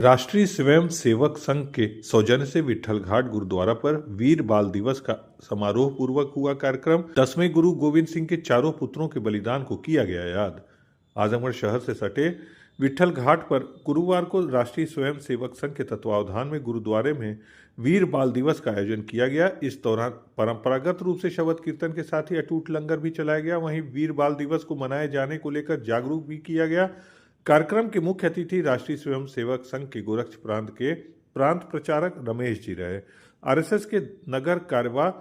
राष्ट्रीय स्वयं सेवक संघ के सौजन्य से विट्ठल घाट गुरुद्वारा पर वीर बाल दिवस का समारोह पूर्वक हुआ कार्यक्रम। 10वें गुरु गोविंद सिंह के चारों पुत्रों के बलिदान को किया गया याद। आजमगढ़ शहर से सटे विट्ठल घाट पर गुरुवार को राष्ट्रीय स्वयं सेवक संघ के तत्वावधान में गुरुद्वारे में वीर बाल दिवस का आयोजन किया गया। इस दौरान परंपरागत रूप से शबद कीर्तन के साथ ही अटूट लंगर भी चलाया गया। वहीं वीर बाल दिवस को मनाए जाने को लेकर जागरूक भी किया गया। कार्यक्रम के मुख्य अतिथि राष्ट्रीय स्वयं सेवक संघ के गोरक्ष प्रांत के प्रांत प्रचारक रमेश जी रहे। आरएसएस के नगर कार्यवाह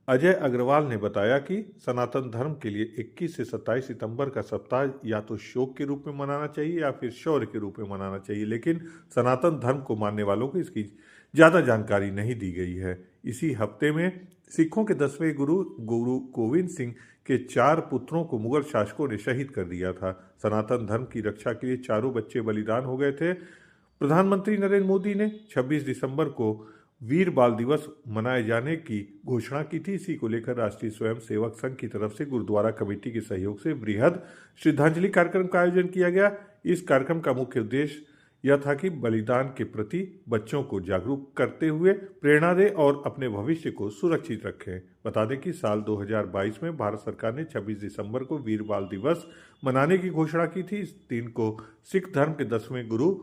अजय अग्रवाल ने बताया कि सनातन धर्म के लिए 21 से 27 सितंबर का सप्ताह या तो शोक के रूप में मनाना चाहिए या फिर शौर्य के रूप में मनाना चाहिए, लेकिन सनातन धर्म को मानने वालों को इसकी ज़्यादा जानकारी नहीं दी गई है। इसी हफ्ते में सिखों के 10वें गुरु गोविंद सिंह के 4 पुत्रों को मुगल शासकों ने शहीद कर दिया था। सनातन धर्म की रक्षा के लिए चारों बच्चे बलिदान हो गए थे। प्रधानमंत्री नरेंद्र मोदी ने 26 दिसंबर को वीर बाल दिवस मनाए जाने की घोषणा की थी। इसी को लेकर राष्ट्रीय स्वयं सेवक संघ की तरफ से गुरुद्वारा कमेटी के सहयोग से वृहद श्रद्धांजलि कार्यक्रम का आयोजन किया गया। इस कार्यक्रम का मुख्य उद्देश्य यह था कि बलिदान के प्रति बच्चों को जागरूक करते हुए प्रेरणा दें और अपने भविष्य को सुरक्षित रखें। बता दें कि साल 2022 में भारत सरकार ने 26 दिसंबर को वीर बाल दिवस मनाने की घोषणा की थी। इस दिन को सिख धर्म के 10वें गुरु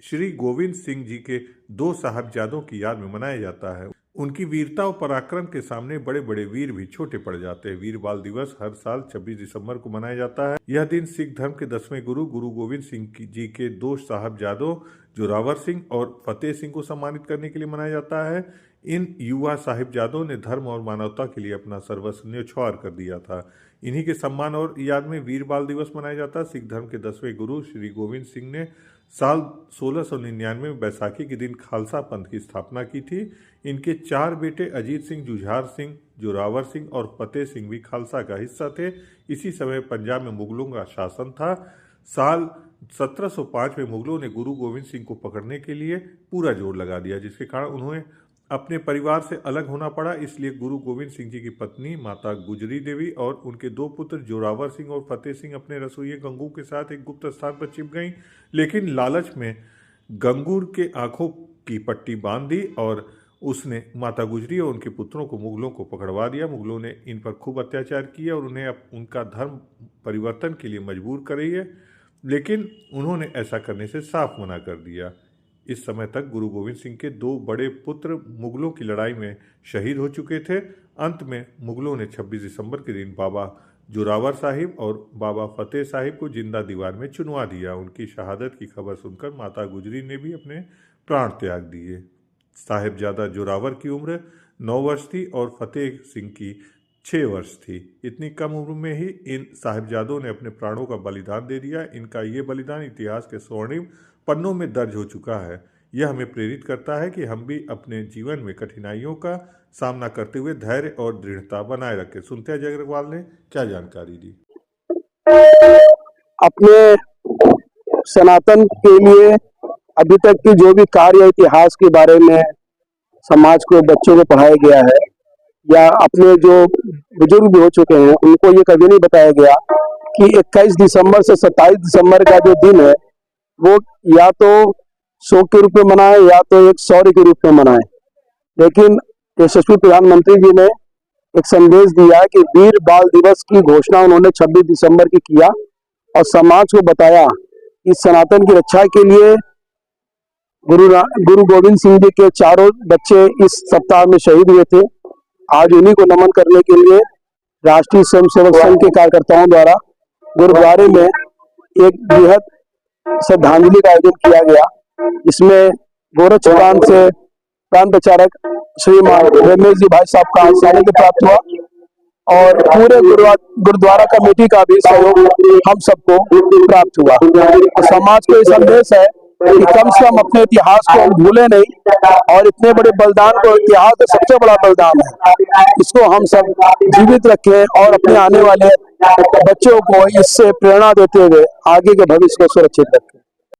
श्री गोविंद सिंह जी के 2 साहबजादों की याद में मनाया जाता है। उनकी वीरता और पराक्रम के सामने बड़े बड़े वीर भी छोटे पड़ जाते हैं। वीर बाल दिवस हर साल 26 दिसंबर को मनाया जाता है। यह दिन सिख धर्म के 10वें गुरु गोविंद सिंह जी के 2 साहबजादों जोरावर सिंह और फतेह सिंह को सम्मानित करने के लिए मनाया जाता है। इन युवा साहिबजादों ने धर्म और मानवता के लिए अपना सर्वस्व न्यौछावर कर दिया था। इन्हीं के सम्मान और याद में वीर बाल दिवस मनाया जाता है। सिख धर्म के 10वें गुरु श्री गोविंद सिंह ने साल 1699 में बैसाखी के दिन खालसा पंथ की स्थापना की थी। इनके 4 बेटे अजीत सिंह, जुझार सिंह, जोरावर सिंह और फतेह सिंह भी खालसा का हिस्सा थे। इसी समय पंजाब में मुगलों का शासन था। साल 1705 में मुगलों ने गुरु गोविंद सिंह को पकड़ने के लिए पूरा जोर लगा दिया, जिसके कारण उन्हें अपने परिवार से अलग होना पड़ा। इसलिए गुरु गोविंद सिंह जी की पत्नी माता गुजरी देवी और उनके 2 पुत्र जोरावर सिंह और फतेह सिंह अपने रसोइये गंगू के साथ एक गुप्त स्थान पर छिप गईं। लेकिन लालच में गंगूर के आंखों की पट्टी बांध दी और उसने माता गुजरी और उनके पुत्रों को मुगलों को पकड़वा दिया। मुगलों ने इन पर खूब अत्याचार किया और उन्हें उनका धर्म परिवर्तन के लिए मजबूर कर रही है, लेकिन उन्होंने ऐसा करने से साफ मना कर दिया। इस समय तक गुरु गोविंद सिंह के 2 बड़े पुत्र मुगलों की लड़ाई में शहीद हो चुके थे। अंत में मुगलों ने 26 दिसंबर के दिन बाबा जोरावर साहिब और बाबा फतेह साहिब को जिंदा दीवार में चुनवा दिया। उनकी शहादत की खबर सुनकर माता गुजरी ने भी अपने प्राण त्याग दिए। साहिबजादा जोरावर की उम्र 9 वर्ष थी और फतेह सिंह की 6 वर्ष थी। इतनी कम उम्र में ही इन साहिबजादों ने अपने प्राणों का बलिदान दे दिया। इनका ये बलिदान इतिहास के स्वर्णिम पन्नों में दर्ज हो चुका है। यह हमें प्रेरित करता है कि हम भी अपने जीवन में कठिनाइयों का सामना करते हुए धैर्य और दृढ़ता बनाए रखें। सुनते हैं अजय अग्रवाल ने क्या जानकारी दी। अपने सनातन के लिए अभी तक की जो भी कार्य इतिहास के बारे में समाज को, बच्चों को पढ़ाया गया है या अपने जो बुजुर्ग भी हो चुके हैं उनको ये कभी नहीं बताया गया कि 21 दिसंबर से 27 दिसंबर का जो दिन है वो या तो शोक के रूप में मनाए या तो एक शौर्य के रूप में मनाए। लेकिन यशस्वी प्रधानमंत्री जी ने एक संदेश दिया कि वीर बाल दिवस की घोषणा उन्होंने 26 दिसंबर की किया और समाज को बताया कि सनातन की रक्षा के लिए गुरु गोविंद सिंह जी के 4 बच्चे इस सप्ताह में शहीद हुए थे। आज उन्हीं को नमन करने के लिए राष्ट्रीय स्वयं सेवक संघ के कार्यकर्ताओं द्वारा गुरुद्वारे में एक बृहद श्रद्धांजलि का आयोजन किया गया। इसमें गोरक्ष प्रांत से प्रांत प्रचारक श्रीमान रमेश जी भाई साहब का सानिध्य प्राप्त हुआ और पूरे गुरुद्वारा कमेटी का भी सहयोग हम सबको प्राप्त हुआ। तो समाज को ये संदेश है कि कम से कम अपने इतिहास को भूले नहीं और इतने बड़े बलिदान को, इतिहास का सबसे बड़ा बलिदान है, इसको हम सब जीवित रखें और अपने आने वाले बच्चों को इससे प्रेरणा देते हुए आगे के भविष्य को सुरक्षित रखें।